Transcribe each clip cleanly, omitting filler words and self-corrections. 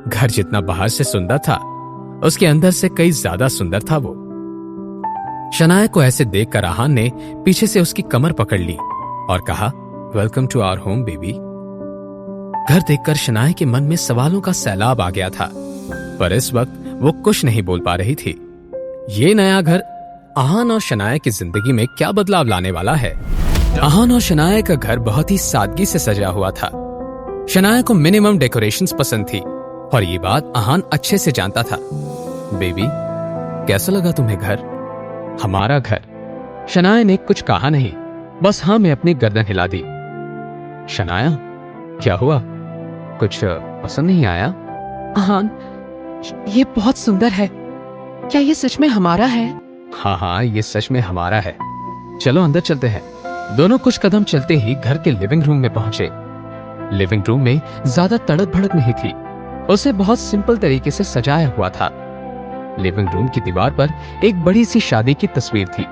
घर जितना बाहर से सुंदर था, उसके अंदर से कई ज्यादा सुंदर था वो। शनाया को ऐसे देखकर आहान ने पीछे से उसकी कमर पकड़ ली और कहा, welcome to our home baby. घर देखकर शनाया के मन में सवालों का सैलाब आ गया था, पर इस वक्त वो कुछ नहीं बोल पा रही थी। ये नया घर आहान और शनाया की जिंदगी में क्या बदलाव लाने वाला है? आहान और शनाया का घर बहुत ही सादगी से सजा हुआ था। शनाया को मिनिमम डेकोरेशंस पसंद थी और ये बात आहान अच्छे से जानता था। बेबी, कैसा लगा तुम्हें घर? हमारा घर? शनाया ने कुछ कहा नहीं, बस हाँ में अपनी गर्दन हिला दी। शनाया, क्या हुआ? कुछ पसंद नहीं आया? आहान, ये बहुत सुंदर है। क्या ये सच में हमारा है? हाँ, ये सच में हमारा है। चलो अंदर चलते हैं। दोनों कुछ कदम चलते ही घर के लिविंग रूम में पहुंचे। लिविंग रूम में ज्यादा तड़क भड़क नहीं थी, उसे बहुत सिंपल तरीके से सजाया हुआ था। लिविंग रूम की दीवार पर एक बड़ी सी शादी की तस्वीर थी।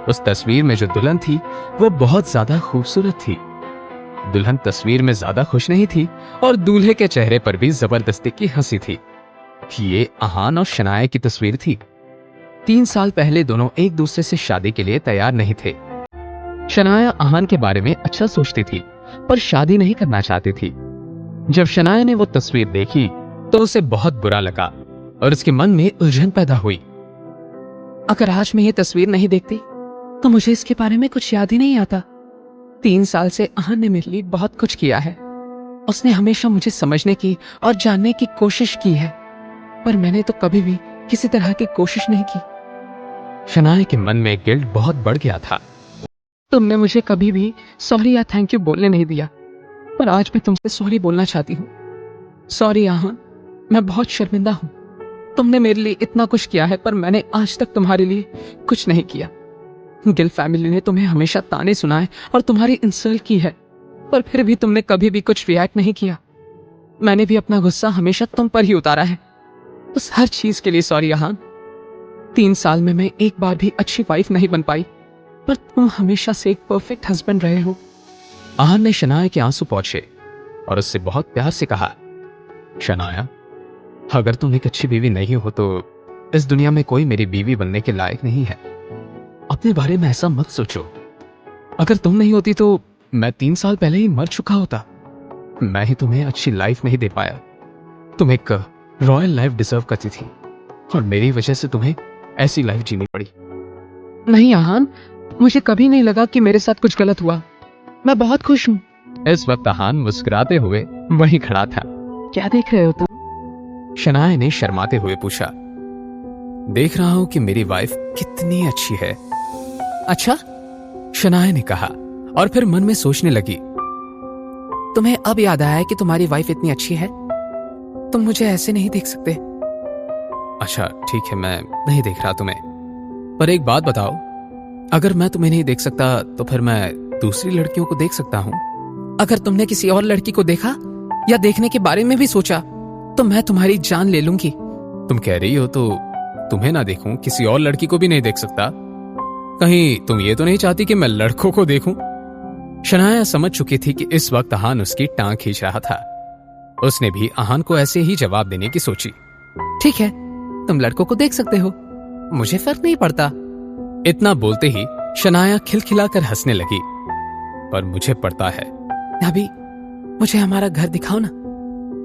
उस तस्वीर में जो दुल्हन थी वो बहुत ज्यादा खूबसूरत थी। दुल्हन तस्वीर में ज्यादा खुश नहीं थी और दूल्हे के चेहरे पर भी जबरदस्ती की हंसी थी। ये आहान और शनाया की तस्वीर थी। 3 साल पहले दोनों एक दूसरे से शादी के लिए तैयार नहीं थे। शनाया आहान के बारे में अच्छा सोचती थी, पर शादी नहीं करना चाहती थी। जब शनाया ने वो तस्वीर देखी तो उसे बहुत बुरा लगा और उसके मन में उलझन पैदा हुई। अगर आज मैं ये तस्वीर नहीं देखती तो मुझे इसके बारे में कुछ याद ही नहीं आता। 3 साल से आहान ने मेरे लिए बहुत कुछ किया है। उसने हमेशा मुझे समझने की और जानने की कोशिश की है, पर मैंने तो कभी भी किसी तरह की कोशिश नहीं की। शनाया के मन में गिल्ट बहुत बढ़ गया था। तुमने मुझे कभी भी सॉरी या थैंक यू बोलने नहीं दिया, पर आज मैं तुमसे सॉरी बोलना चाहती हूँ। सॉरी आहान, मैं बहुत शर्मिंदा हूँ। तुमने मेरे लिए इतना कुछ किया है, पर मैंने आज तक तुम्हारे लिए कुछ नहीं किया। गिल फैमिली ने तुम्हें हमेशा ताने सुनाए और तुम्हारी इंसल्ट की है, पर फिर भी तुमने कभी भी कुछ रिएक्ट नहीं किया। मैंने भी अपना गुस्सा हमेशा तुम पर ही उतारा है। उस हर चीज के लिए सॉरी आहान। 3 साल में मैं एक बार भी अच्छी वाइफ नहीं बन पाई, पर तुम हमेशा से एक परफेक्ट हस्बैंड रहे हो। आहान ने शनाया के आंसू पोंछे और उससे बहुत प्यार से कहा, शनाया, अगर तुम एक अच्छी बीवी नहीं हो तो इस दुनिया में कोई मेरी बीवी बनने के लायक नहीं है। अपने बारे में ऐसा मत सोचो। अगर तुम नहीं होती तो मैं 3 साल पहले ही मर चुका होता। मैं ही तुम्हें अच्छी लाइफ नहीं दे पाया। तुम एक रॉयल लाइफ डिजर्व करती थी और मेरी वजह से तुम्हें ऐसी लाइफ जीनी पड़ी। नहीं आहान, मुझे कभी नहीं लगा कि मेरे साथ कुछ गलत हुआ। मैं बहुत खुश हूँ। इस वक्त आहान मुस्कुराते हुए वहीं खड़ा था। क्या देख रहे हो तुम? शनाया ने शर्माते हुए पूछा। देख रहा हूं कि मेरी वाइफ कितनी अच्छी है। अच्छा, शनाया ने कहा और फिर मन में सोचने लगी। तुम्हें अब याद आया कि तुम्हारी वाइफ इतनी अच्छी है? तुम मुझे ऐसे नहीं देख सकते। अच्छा ठीक है, मैं नहीं देख रहा तुम्हें, पर एक बात बताओ, अगर मैं तुम्हें नहीं देख सकता तो फिर मैं दूसरी लड़कियों को देख सकता हूँ? अगर तुमने किसी और लड़की को देखा या देखने के बारे में भी सोचा तो मैं तुम्हारी जान ले लूंगी। तुम कह रही हो तो तुम्हें ना देखूं, किसी और लड़की को भी नहीं देख सकता? कहीं तुम ये तो नहीं चाहती कि मैं लड़कों को देखूं? शनाया समझ चुकी थी कि इस वक्त आहान उसकी टांग खींच रहा था। उसने भी आहान को ऐसे ही जवाब देने की सोची। ठीक है, तुम लड़कों को देख सकते हो, मुझे फर्क नहीं पड़ता। इतना बोलते ही शनाया खिलखिलाकर हंसने लगी। पर मुझे पड़ता है। अभी मुझे हमारा घर दिखाओ ना।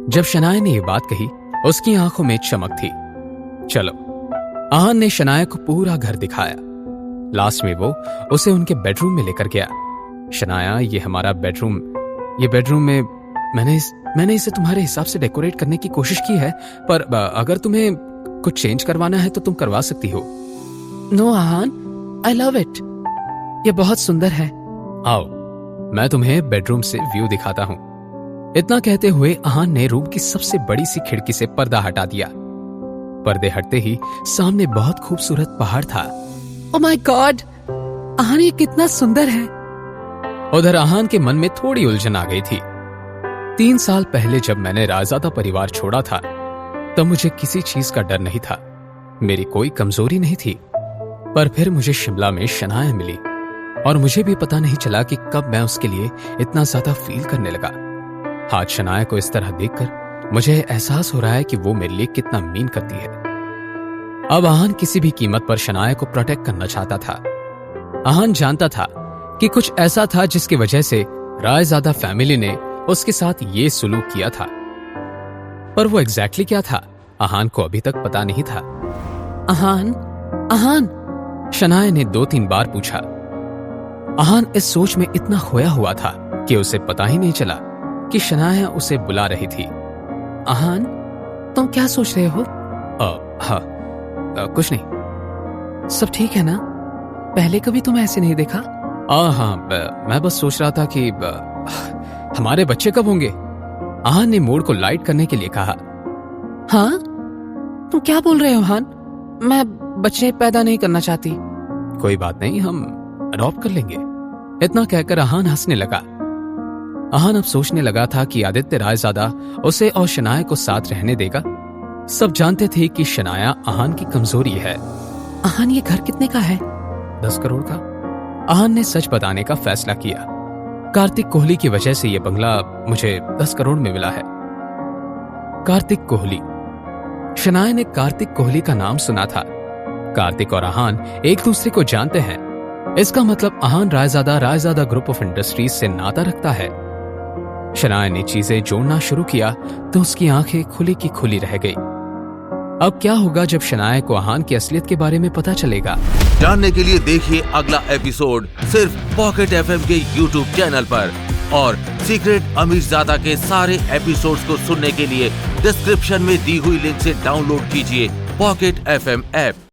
जब शनाया ने यह बात कही उसकी आंखों में चमक थी। चलो, आहान ने शनाया को पूरा घर दिखाया। लास्ट में वो उसे उनके बेडरूम में लेकर गया। शनाया, ये हमारा बेडरूम, ये बेडरूम में मैंने इसे तुम्हारे हिसाब से डेकोरेट करने की कोशिश की है, पर अगर तुम्हें कुछ चेंज करवाना है तो तुम करवा सकती हो। नो आहान, आई लव इट। ये बहुत सुंदर है। आओ, मैं तुम्हें बेडरूम से व्यू दिखाता हूँ। इतना कहते हुए आहान ने रूम की सबसे बड़ी सी खिड़की से पर्दा हटा दिया। पर्दे हटते ही सामने बहुत खूबसूरत पहाड़ था। ओह माय गॉड, आहान ये कितना सुंदर है। उधर आहान के मन में थोड़ी उलझन आ गई थी। 3 साल पहले जब मैंने रायजादा परिवार छोड़ा था तब मुझे किसी चीज का डर नहीं था, मेरी कोई कमजोरी नहीं थी। पर फिर मुझे शिमला में शनाया मिली और मुझे भी पता नहीं चला कि कब मैं उसके लिए इतना ज्यादा फील करने लगा। आज शनाया को इस तरह देखकर मुझे एहसास हो रहा है कि वो मेरे लिए कितना मीन करती है। अब आहान किसी भी कीमत पर शनाया को प्रोटेक्ट करना चाहता था। आहान जानता था कि कुछ ऐसा था जिसकी वजह से रायजादा फैमिली ने उसके साथ ये सुलूक किया था, पर वो एग्जैक्टली क्या था आहान को अभी तक पता नहीं था। आहान, आहान, शनाया ने 2-3 बार पूछा। आहान इस सोच में इतना खोया हुआ था कि उसे पता ही नहीं चला कि शनाया उसे बुला रही थी। आहान, तुम क्या सोच रहे हो? हाँ, कुछ नहीं। सब ठीक है ना? पहले कभी तुम्हें ऐसे नहीं देखा? हाँ, मैं बस सोच रहा था कि हमारे बच्चे कब होंगे? आहान ने मूड को लाइट करने के लिए कहा। हाँ, तुम क्या बोल रहे हो आहान? मैं बच्चे पैदा नहीं करना चाहती। कोई बात नहीं, हम अडॉप्ट कर लेंगे। इतना कहकर आहान हंसने लगा। आहान अब सोचने लगा था कि आदित्य रायजादा उसे और शनाया को साथ रहने देगा। सब जानते थे कि शनाया आहान की कमजोरी है। आहान, ये घर कितने का है? 10 करोड़ का। आहान ने सच बताने का फैसला किया। कार्तिक कोहली की वजह से यह बंगला मुझे 10 करोड़ में मिला है। कार्तिक कोहली। शनाया ने कार्तिक कोहली का नाम सुना था। कार्तिक और आहान एक दूसरे को जानते हैं। इसका मतलब आहान रायजादा ग्रुप ऑफ इंडस्ट्रीज से नाता रखता है। शनाया ने चीजें जोड़ना शुरू किया तो उसकी आंखें खुली की खुली रह गई। अब क्या होगा जब शनाया को आहान की असलियत के बारे में पता चलेगा? जानने के लिए देखिए अगला एपिसोड सिर्फ पॉकेट एफएम के यूट्यूब चैनल पर, और सीक्रेट अमीरजादा के सारे एपिसोड्स को सुनने के लिए डिस्क्रिप्शन में दी हुई लिंक से डाउनलोड कीजिए पॉकेट एफएम ऐप।